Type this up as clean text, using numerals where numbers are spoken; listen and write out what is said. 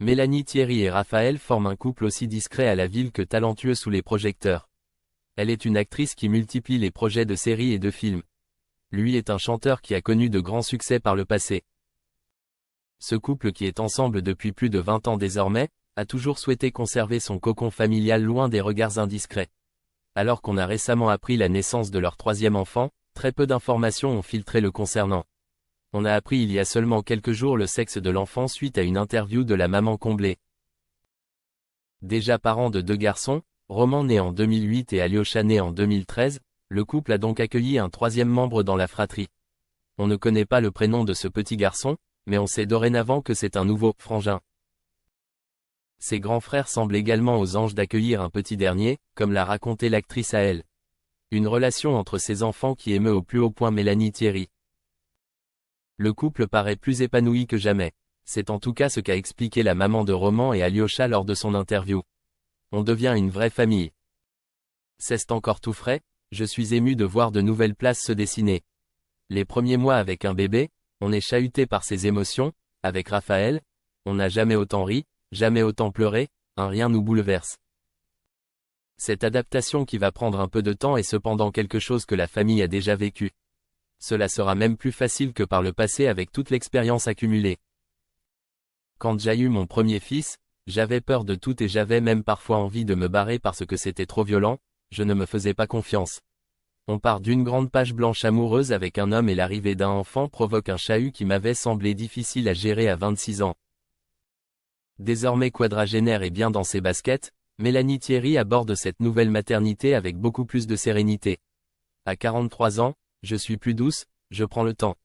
Mélanie Thierry et Raphaël forment un couple aussi discret à la ville que talentueux sous les projecteurs. Elle est une actrice qui multiplie les projets de séries et de films. Lui est un chanteur qui a connu de grands succès par le passé. Ce couple qui est ensemble depuis plus de 20 ans désormais, a toujours souhaité conserver son cocon familial loin des regards indiscrets. Alors qu'on a récemment appris la naissance de leur troisième enfant, très peu d'informations ont filtré le concernant. On a appris il y a seulement quelques jours le sexe de l'enfant suite à une interview de la maman comblée. Déjà parent de 2 garçons, Roman né en 2008 et Alyosha né en 2013, le couple a donc accueilli un troisième membre dans la fratrie. On ne connaît pas le prénom de ce petit garçon, mais on sait dorénavant que c'est un nouveau « frangin ». Ses grands frères semblent également aux anges d'accueillir un petit dernier, comme l'a raconté l'actrice à elle. Une relation entre ses enfants qui émeut au plus haut point Mélanie Thierry. Le couple paraît plus épanoui que jamais. C'est en tout cas ce qu'a expliqué la maman de Roman et Alyosha lors de son interview. On devient une vraie famille. C'est encore tout frais, je suis ému de voir de nouvelles places se dessiner. Les premiers mois avec un bébé, on est chahuté par ses émotions, avec Raphaël, on n'a jamais autant ri, jamais autant pleuré, un rien nous bouleverse. Cette adaptation qui va prendre un peu de temps est cependant quelque chose que la famille a déjà vécu. Cela sera même plus facile que par le passé avec toute l'expérience accumulée. Quand j'ai eu mon premier fils, j'avais peur de tout et j'avais même parfois envie de me barrer parce que c'était trop violent, je ne me faisais pas confiance. On part d'une grande page blanche amoureuse avec un homme et l'arrivée d'un enfant provoque un chahut qui m'avait semblé difficile à gérer à 26 ans. Désormais quadragénaire et bien dans ses baskets, Mélanie Thierry aborde cette nouvelle maternité avec beaucoup plus de sérénité. À 43 ans, je suis plus douce, je prends le temps.